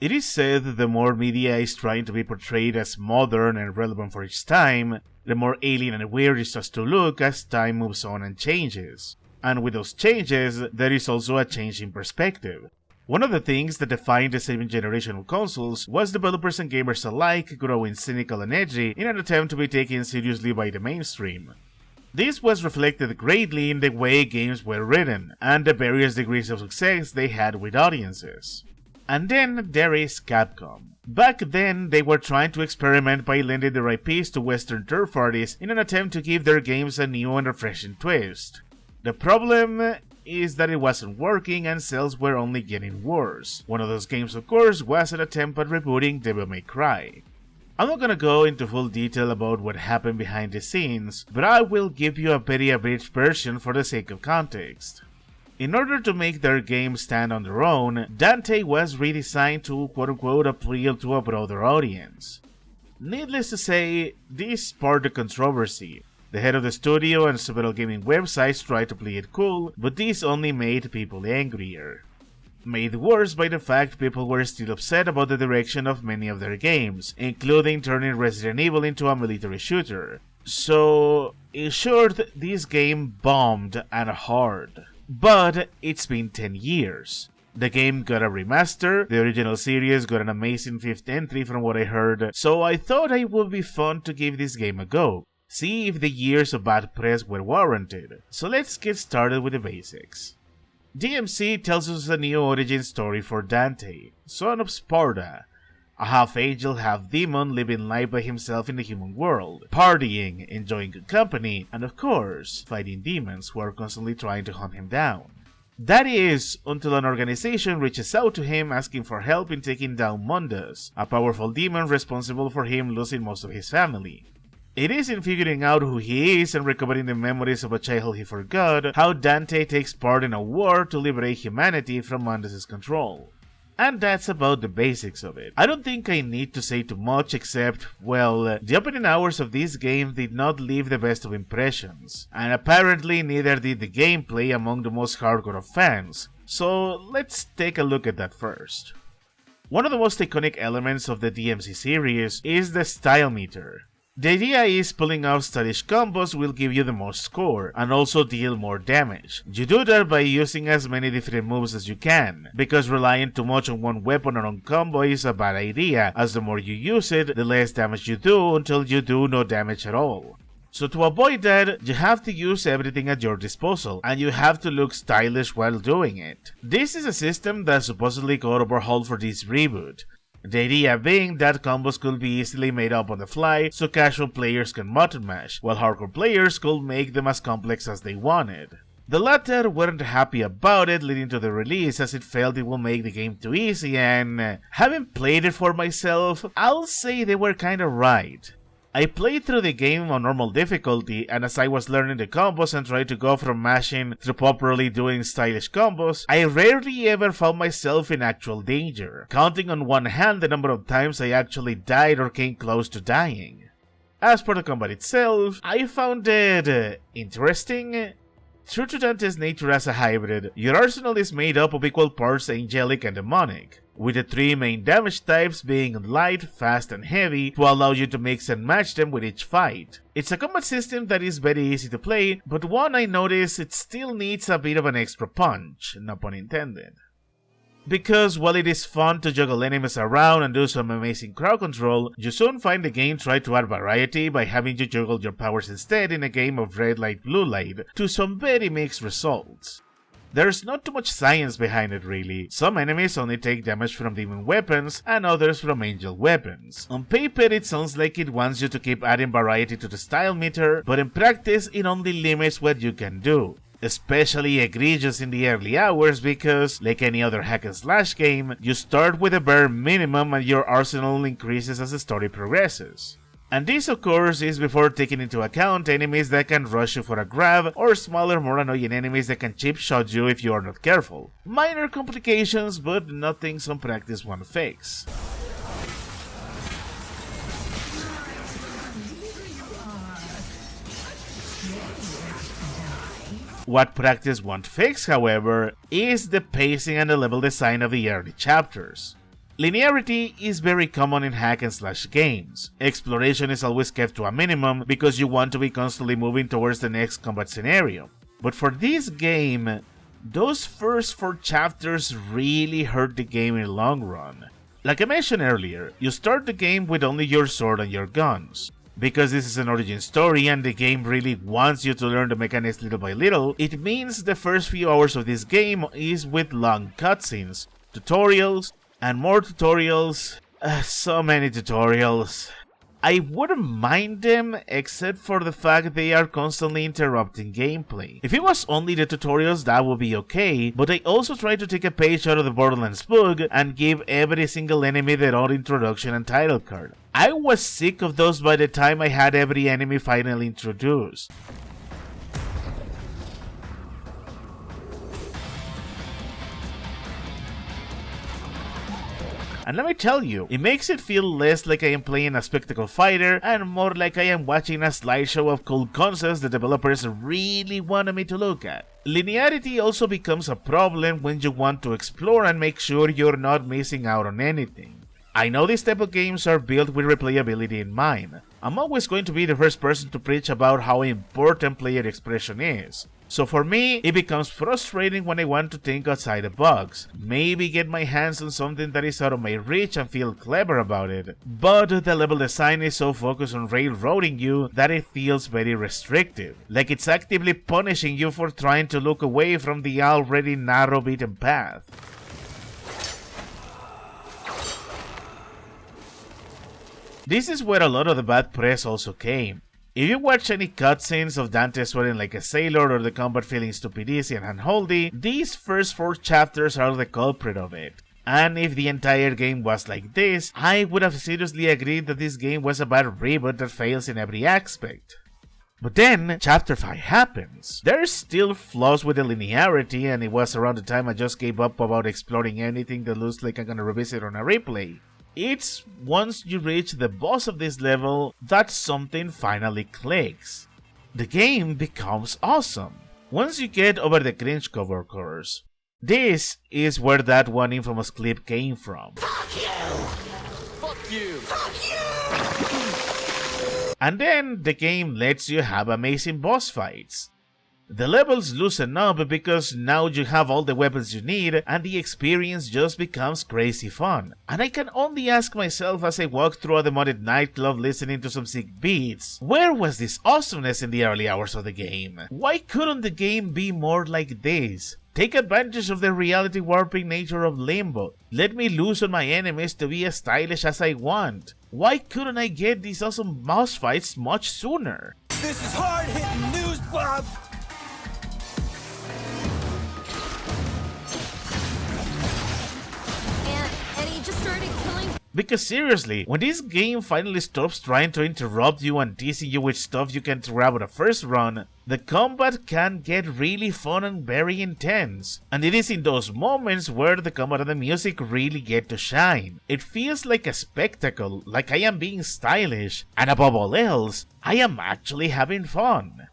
It is said that the more media is trying to be portrayed as modern and relevant for its time, the more alien and weird it starts to look as time moves on and changes. And with those changes, there is also a change in perspective. One of the things that defined the 7th generation of consoles was developers and gamers alike growing cynical and edgy in an attempt to be taken seriously by the mainstream. This was reflected greatly in the way games were written, and the various degrees of success they had with audiences. And then there is Capcom. Back then, they were trying to experiment by lending their IPs to Western third parties in an attempt to give their games a new and refreshing twist. The problem is that it wasn't working and sales were only getting worse. One of those games, of course, was an attempt at rebooting Devil May Cry. I'm not gonna go into full detail about what happened behind the scenes, but I will give you a very abridged version for the sake of context. In order to make their game stand on their own, Dante was redesigned to quote-unquote appeal to a broader audience. Needless to say, this sparked a controversy. The head of the studio and several gaming websites tried to play it cool, but this only made people angrier. Made worse by the fact people were still upset about the direction of many of their games, including turning Resident Evil into a military shooter. So, in short, this game bombed and hard. But it's been 10 years. The game got a remaster, the original series got an amazing 5th entry from what I heard, so I thought it would be fun to give this game a go. See if the years of bad press were warranted. So let's get started with the basics. DMC tells us a new origin story for Dante, son of Sparta, a half-angel, half-demon living life by himself in the human world, partying, enjoying good company, and of course, fighting demons who are constantly trying to hunt him down. That is, until an organization reaches out to him asking for help in taking down Mundus, a powerful demon responsible for him losing most of his family. It is in figuring out who he is and recovering the memories of a childhood he forgot how Dante takes part in a war to liberate humanity from Mundus' control. And that's about the basics of it. I don't think I need to say too much except, well, the opening hours of this game did not leave the best of impressions, and apparently neither did the gameplay among the most hardcore of fans, so let's take a look at that first. One of the most iconic elements of the DMC series is the style meter. The idea is pulling off stylish combos will give you the most score, and also deal more damage. You do that by using as many different moves as you can, because relying too much on one weapon or on combo is a bad idea, as the more you use it, the less damage you do until you do no damage at all. So to avoid that, you have to use everything at your disposal, and you have to look stylish while doing it. This is a system that supposedly got overhauled for this reboot. The idea being that combos could be easily made up on the fly so casual players can button mash, while hardcore players could make them as complex as they wanted. The latter weren't happy about it leading to the release as it felt it would make the game too easy and, having played it for myself, I'll say they were kinda right. I played through the game on normal difficulty, and as I was learning the combos and trying to go from mashing to properly doing stylish combos, I rarely ever found myself in actual danger, counting on one hand the number of times I actually died or came close to dying. As for the combat itself, I found it interesting. True to Dante's nature as a hybrid, your arsenal is made up of equal parts angelic and demonic, with the three main damage types being light, fast, and heavy to allow you to mix and match them with each fight. It's a combat system that is very easy to play, but one I noticed it still needs a bit of an extra punch, no pun intended. Because while it is fun to juggle enemies around and do some amazing crowd control, you soon find the game try to add variety by having you juggle your powers instead in a game of red light blue light, to some very mixed results. There's not too much science behind it really. Some enemies only take damage from demon weapons and others from angel weapons. On paper it sounds like it wants you to keep adding variety to the style meter, but in practice it only limits what you can do. Especially egregious in the early hours because, like any other hack and slash game, you start with a bare minimum and your arsenal increases as the story progresses. And this of course is before taking into account enemies that can rush you for a grab, or smaller more annoying enemies that can cheap shot you if you are not careful. Minor complications, but nothing some practice won't fix. What practice won't fix, however, is the pacing and the level design of the early chapters. Linearity is very common in hack and slash games. Exploration is always kept to a minimum because you want to be constantly moving towards the next combat scenario. But for this game, those first 4 chapters really hurt the game in the long run. Like I mentioned earlier, you start the game with only your sword and your guns. Because this is an origin story and the game really wants you to learn the mechanics little by little, it means the first few hours of this game is with long cutscenes, tutorials, and more tutorials. So many tutorials. I wouldn't mind them except for the fact they are constantly interrupting gameplay. If it was only the tutorials, that would be okay, but they also try to take a page out of the Borderlands book and give every single enemy their own introduction and title card. I was sick of those by the time I had every enemy finally introduced. And let me tell you, it makes it feel less like I am playing a spectacle fighter and more like I am watching a slideshow of cool concepts the developers really wanted me to look at. Linearity also becomes a problem when you want to explore and make sure you're not missing out on anything. I know these type of games are built with replayability in mind. I'm always going to be the first person to preach about how important player expression is. So for me, it becomes frustrating when I want to think outside the box, maybe get my hands on something that is out of my reach and feel clever about it, but the level design is so focused on railroading you that it feels very restrictive, like it's actively punishing you for trying to look away from the already narrow beaten path. This is where a lot of the bad press also came. If you watch any cutscenes of Dante sweating like a sailor or the combat feeling stupid easy and unholy, these first 4 chapters are the culprit of it. And if the entire game was like this, I would have seriously agreed that this game was a bad reboot that fails in every aspect. But then, chapter 5 happens. There's still flaws with the linearity, and it was around the time I just gave up about exploring anything that looks like I'm gonna revisit on a replay. It's once you reach the boss of this level that something finally clicks. The game becomes awesome once you get over the cringe cover course. This is where that one infamous clip came from. Fuck you! Fuck you! Fuck you! And then the game lets you have amazing boss fights. The levels loosen up because now you have all the weapons you need and the experience just becomes crazy fun. And I can only ask myself as I walk through a demoted nightclub listening to some sick beats, where was this awesomeness in the early hours of the game? Why couldn't the game be more like this? Take advantage of the reality warping nature of Limbo. Let me loose on my enemies to be as stylish as I want. Why couldn't I get these awesome boss fights much sooner? This is hard-hitting news, Bob! Because seriously, when this game finally stops trying to interrupt you and teasing you with stuff you can't grab on a first run, the combat can get really fun and very intense. And it is in those moments where the combat and the music really get to shine. It feels like a spectacle, like I am being stylish, and above all else, I am actually having fun.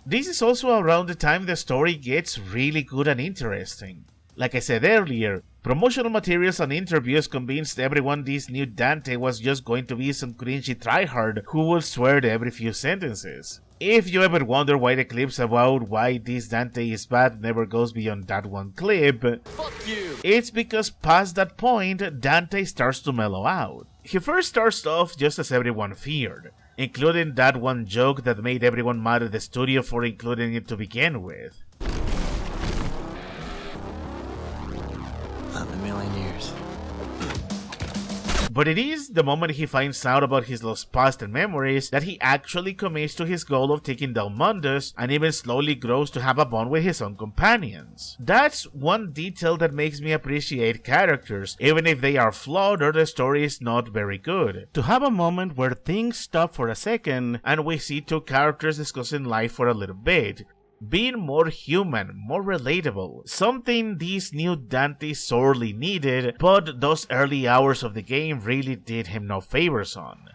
This is also around the time the story gets really good and interesting. Like I said earlier, promotional materials and interviews convinced everyone this new Dante was just going to be some cringy tryhard who will swear every few sentences. If you ever wonder why the clips about why this Dante is bad never goes beyond that one clip, fuck you, it's because past that point, Dante starts to mellow out. He first starts off just as everyone feared, including that one joke that made everyone mad at the studio for including it to begin with. Not in a million years. But it is the moment he finds out about his lost past and memories that he actually commits to his goal of taking down Mundus and even slowly grows to have a bond with his own companions. That's one detail that makes me appreciate characters, even if they are flawed or the story is not very good. To have a moment where things stop for a second and we see 2 characters discussing life for a little bit. Being more human, more relatable, something this new Dante sorely needed, but those early hours of the game really did him no favors on.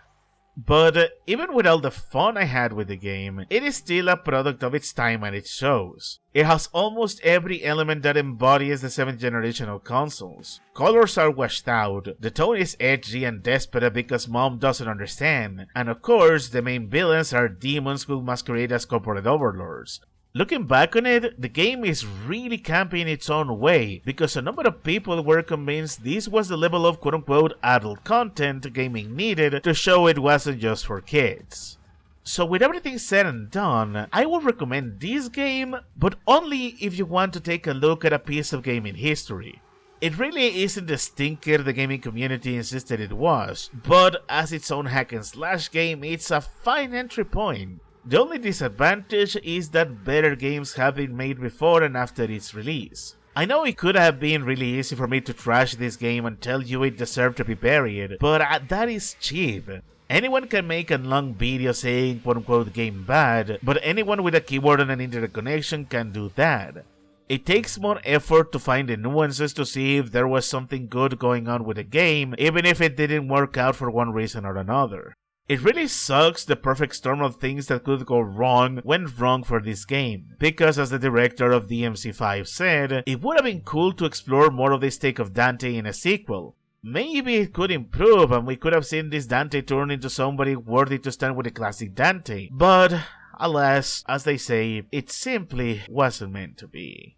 But even with all the fun I had with the game, it is still a product of its time and it shows. It has almost every element that embodies the 7th generation of consoles. Colors are washed out, the tone is edgy and desperate because mom doesn't understand, and of course the main villains are demons who masquerade as corporate overlords. Looking back on it, the game is really campy in its own way, because a number of people were convinced this was the level of quote-unquote adult content gaming needed to show it wasn't just for kids. So with everything said and done, I would recommend this game, but only if you want to take a look at a piece of gaming history. It really isn't the stinker the gaming community insisted it was, but as its own hack and slash game, it's a fine entry point. The only disadvantage is that better games have been made before and after its release. I know it could have been really easy for me to trash this game and tell you it deserved to be buried, but that is cheap. Anyone can make a long video saying quote-unquote game bad, but anyone with a keyboard and an internet connection can do that. It takes more effort to find the nuances to see if there was something good going on with the game, even if it didn't work out for one reason or another. It really sucks the perfect storm of things that could go wrong went wrong for this game, because as the director of DMC 5 said, it would have been cool to explore more of this take of Dante in a sequel. Maybe it could improve and we could have seen this Dante turn into somebody worthy to stand with the classic Dante, but alas, as they say, it simply wasn't meant to be.